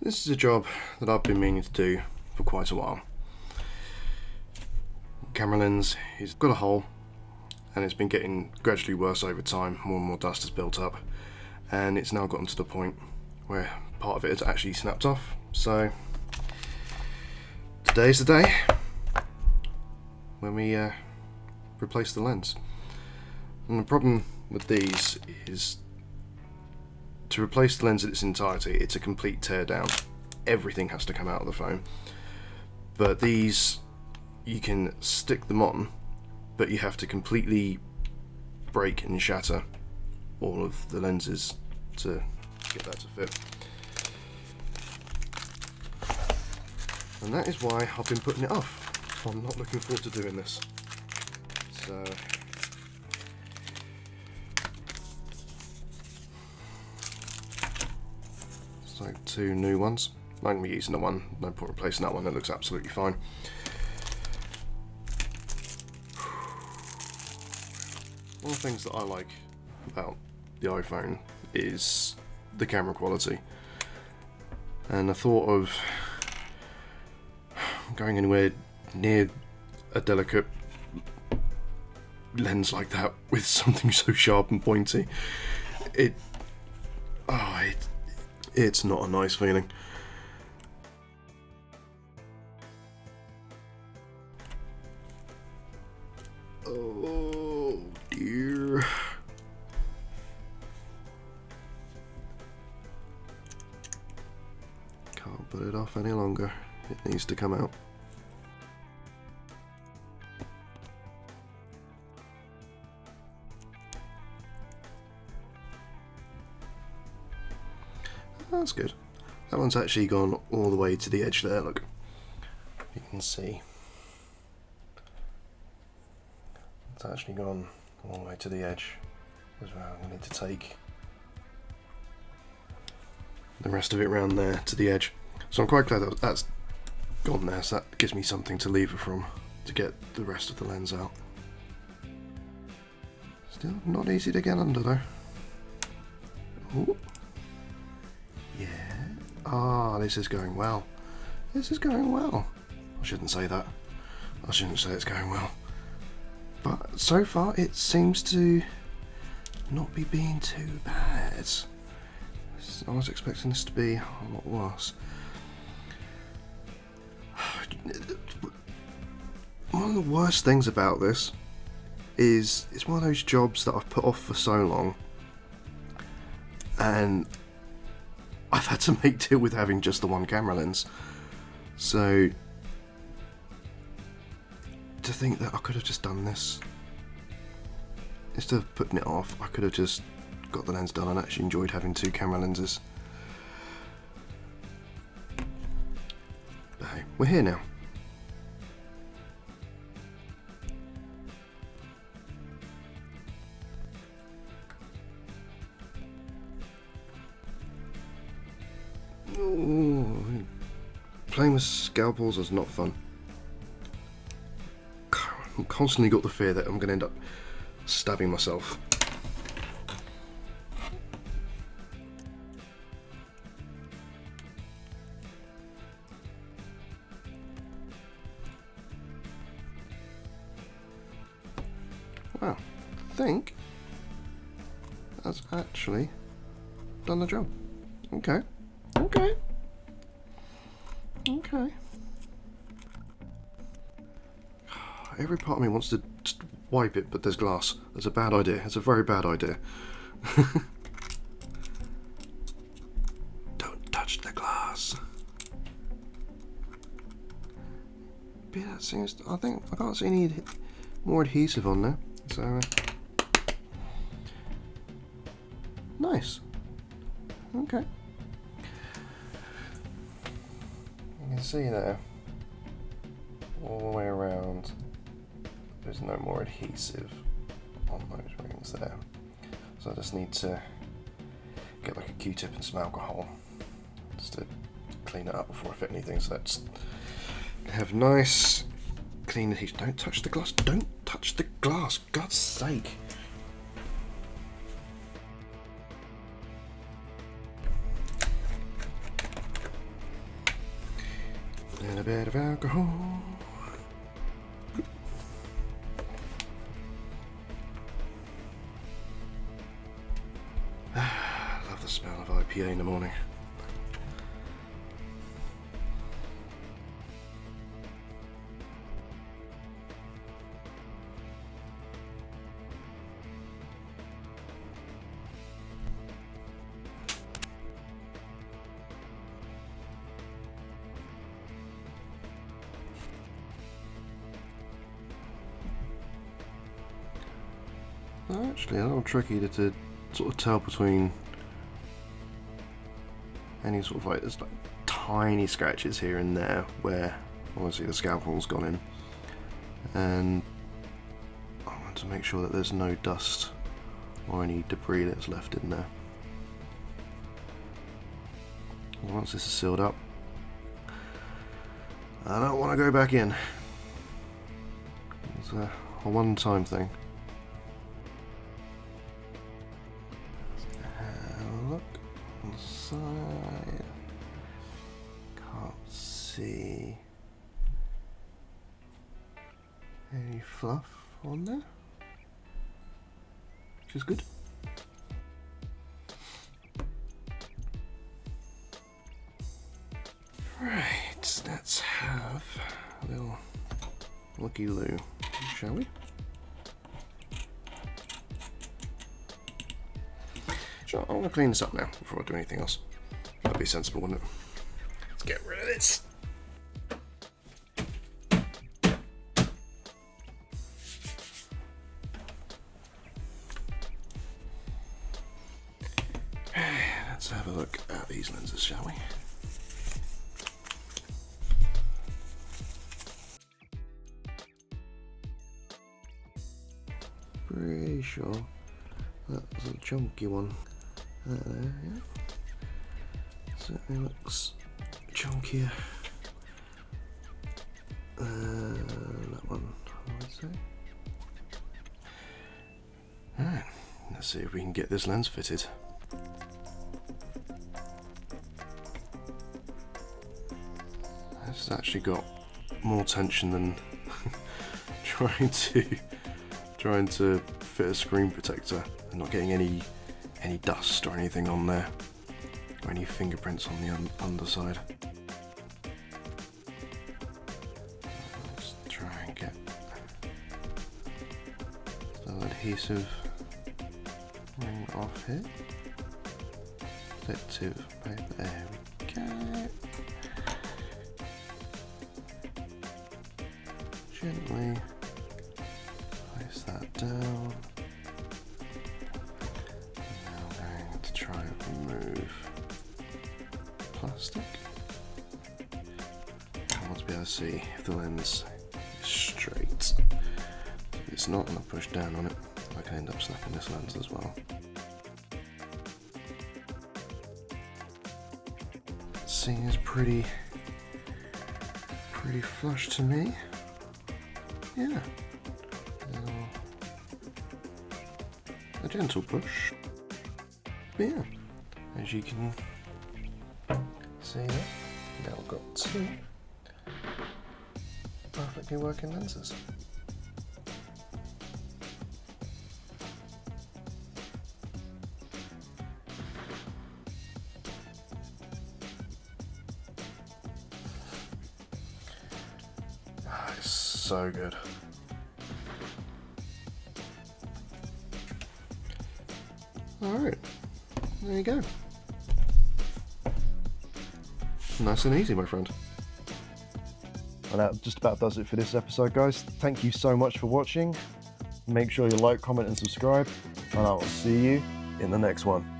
This is a job that I've been meaning to do for quite a while. Camera lens has got a hole and it's been getting gradually worse over time. More and more dust has built up and it's now gotten to the point where part of it has actually snapped off. So today's the day when we replace the lens. And the problem with these is to replace the lens in its entirety, it's a complete tear down. Everything has to come out of the phone. But these, you can stick them on, but you have to completely break and shatter all of the lenses to get that to fit. And that is why I've been putting it off. I'm not looking forward to doing this. So so two new ones. I'm going to be using the one, no point replacing that one, it looks absolutely fine. One of the things that I like about the iPhone is the camera quality. And the thought of going anywhere near a delicate lens like that with something so sharp and pointy, it's not a nice feeling. Oh dear. Can't put it off any longer. It needs to come out. That's good. That one's actually gone all the way to the edge there, look. You can see. It's actually gone all the way to the edge as well. I'm going to need to take the rest of it around there to the edge. So I'm quite glad that that's gone there, so that gives me something to lever from to get the rest of the lens out. Still not easy to get under though. Ooh. Yeah. Ah, this is going well. This is going well. I shouldn't say that. I shouldn't say it's going well. But so far it seems to not be being too bad. I was expecting this to be a lot worse. One of the worst things about this is it's one of those jobs that I've put off for so long, and I've had to make deal with having just the one camera lens. So to think that I could have just done this instead of putting it off, I could have just got the lens done and actually enjoyed having two camera lenses. But hey, we're here now. Ooh, playing with scalpels is not fun. I've constantly got the fear that I'm going to end up stabbing myself. Wow, I think that's actually done the job. Okay. Okay. Okay. Every part of me wants to just wipe it, but there's glass. That's a bad idea. It's a very bad idea. Don't touch the glass. But yeah, that seems. I think I can't see any more adhesive on there. So nice. Okay. You can see there, all the way around, there's no more adhesive on those rings there. So I just need to get like a Q-tip and some alcohol just to clean it up before I fit anything. So let's have nice, clean adhesion. Don't touch the glass, don't touch the glass, God's sake. and a bit of alcohol. Love the smell of IPA in the morning. Actually, a little tricky to sort of tell between any sort of like, there's like tiny scratches here and there where obviously the scalpel's gone in, and I want to make sure that there's no dust or any debris that's left in there. Once this is sealed up, I don't want to go back in. It's a one-time thing. Look inside. Can't see any fluff on there, which is good. Right, let's have a little looky-loo, shall we? Sure, I want to clean this up now before I do anything else. That'd be sensible, wouldn't it? Let's get rid of this. Let's have a look at these lenses, shall we? Pretty sure that was a chunky one. That there, yeah. Certainly looks chunkier than that one, I would say. Alright, let's see if we can get this lens fitted. This has actually got more tension than trying to fit a screen protector and not getting any dust or anything on there, or any fingerprints on the underside. Let's try and get the adhesive ring off here. Bit of paper, there we go. Gently place that down. Now I'm going to try and remove plastic. I want to be able to see if the lens is straight. If it's not, and I push down on it, I can end up snapping this lens as well. Seems pretty flush to me. Yeah. A gentle push. But yeah, as you can see there, now I've got two perfectly working lenses. It's so good. Alright, there you go. Nice and easy, my friend. And that just about does it for this episode, guys. Thank you so much for watching. Make sure you like, comment and subscribe, and I will see you in the next one.